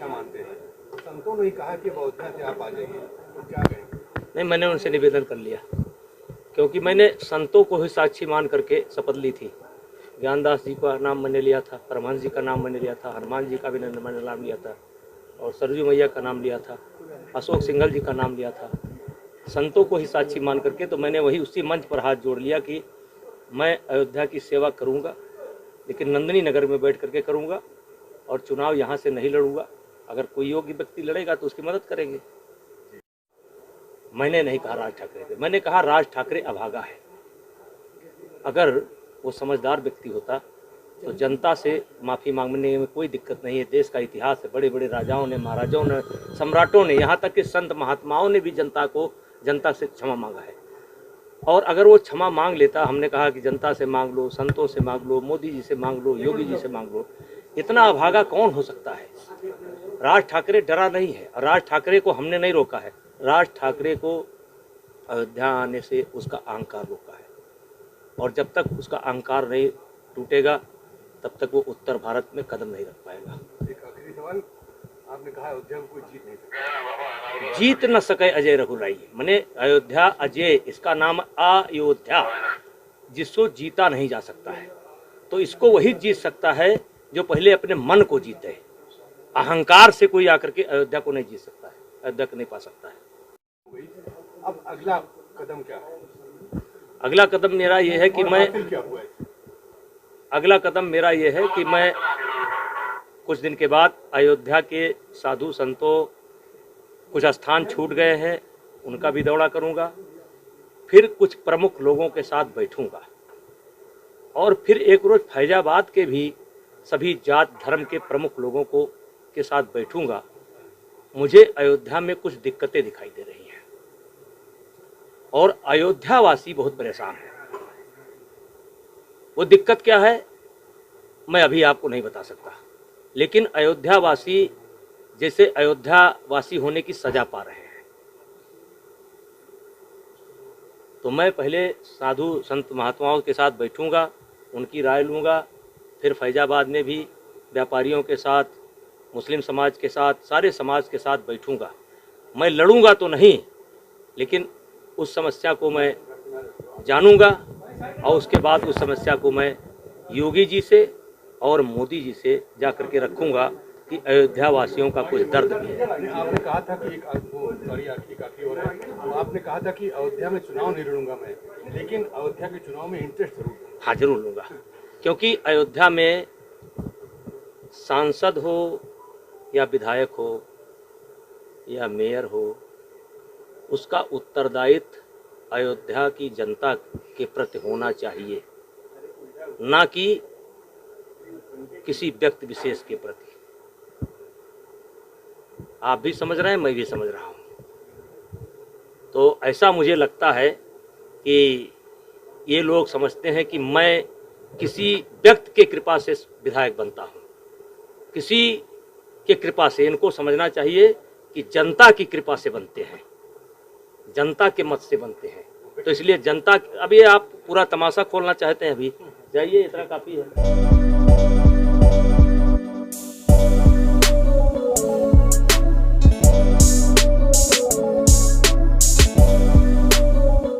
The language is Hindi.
हमेशा मानते हैं, संतों ने कहा कि अब अयोध्या से आप आ जाइए, तो क्या कहेंगे? नहीं, मैंने उनसे निवेदन कर लिया, क्योंकि मैंने संतों को ही साक्षी मान करके शपथ ली थी। ज्ञानदास जी का नाम मैंने लिया था, परमहंस जी का नाम मैंने लिया था, हनुमान जी का भी मैंने नाम लिया था, और सरजू मैया का नाम लिया था, अशोक सिंघल जी का नाम लिया था। संतों को ही साक्षी मान करके तो मैंने वही उसी मंच पर हाथ जोड़ लिया कि मैं अयोध्या की सेवा करूंगा, लेकिन नंदिनी नगर में बैठ करके करूंगा, और चुनाव यहाँ से नहीं लड़ूंगा। अगर कोई योग्य व्यक्ति लड़ेगा तो उसकी मदद करेंगे। मैंने नहीं कहा राज ठाकरे से, मैंने कहा राज ठाकरे अभागा है। अगर वो समझदार व्यक्ति होता तो जनता से माफ़ी मांगने में कोई दिक्कत नहीं है। देश का इतिहास है, बड़े बड़े राजाओं ने, महाराजाओं ने, सम्राटों ने, यहाँ तक कि संत महात्माओं ने भी जनता से क्षमा मांगा है। और अगर वो क्षमा मांग लेता, हमने कहा कि जनता से मांग लो, संतों से मांग लो, मोदी जी से मांग लो, योगी जी से मांग लो, इतना अभागा कौन हो सकता है? राज ठाकरे डरा नहीं है, राज ठाकरे को हमने नहीं रोका है। राज ठाकरे को अयोध्या आने से उसका अहंकार रोका है, और जब तक उसका अहंकार नहीं टूटेगा तब तक वो उत्तर भारत में कदम नहीं रख पाएगा। एक आखिरी सवाल, आपने कहा अयोध्या को कोई जीत नहीं सकता। जीत न सके अजय रघुराई, मैंने अयोध्या अजय, इसका नाम अयोध्या, जिसको जीता नहीं जा सकता है, तो इसको वही जीत सकता है जो पहले अपने मन को जीते। अहंकार से कोई आकर के अयोध्या को नहीं जीत सकता है, अयोध्या को नहीं पा सकता है। अब अगला कदम क्या है? अगला कदम मेरा ये है कि मैं कुछ दिन के बाद अयोध्या के साधु संतों, कुछ स्थान छूट गए हैं, उनका भी दौरा करूंगा। फिर कुछ प्रमुख लोगों के साथ बैठूंगा, और फिर एक रोज फैजाबाद के भी सभी जात धर्म के प्रमुख लोगों के साथ बैठूंगा। मुझे अयोध्या में कुछ दिक्कतें दिखाई दे रही हैं, और अयोध्या वासी बहुत परेशान हैं। वो दिक्कत क्या है मैं अभी आपको नहीं बता सकता, लेकिन अयोध्या वासी जैसे अयोध्या वासी होने की सजा पा रहे हैं। तो मैं पहले साधु संत महात्माओं के साथ बैठूंगा, उनकी राय लूँगा। फिर फैजाबाद में भी व्यापारियों के साथ, मुस्लिम समाज के साथ, सारे समाज के साथ बैठूंगा। मैं लड़ूंगा तो नहीं, लेकिन उस समस्या को मैं जानूंगा, और उसके बाद उस समस्या को मैं योगी जी से और मोदी जी से जा कर के रखूंगा कि अयोध्या वासियों का कुछ दर्द भी है। आपने कहा था कि आपने कहा था कि अयोध्या में चुनाव नहीं लड़ूंगा मैं, लेकिन अयोध्या के चुनाव में इंटरेस्ट जरूर। हाँ, जरूर लूँगा, क्योंकि अयोध्या में सांसद हो या विधायक हो या मेयर हो, उसका उत्तरदायित्व अयोध्या की जनता के प्रति होना चाहिए, ना कि किसी व्यक्ति विशेष के प्रति। आप भी समझ रहे हैं, मैं भी समझ रहा हूँ। तो ऐसा मुझे लगता है कि ये लोग समझते हैं कि मैं किसी व्यक्ति के कृपा से विधायक बनता हूँ, किसी के कृपा से। इनको समझना चाहिए कि जनता की कृपा से बनते हैं, जनता के मत से बनते हैं। तो इसलिए जनता, अब ये आप पूरा तमाशा खोलना चाहते हैं, अभी जाइए, इतना काफ़ी है।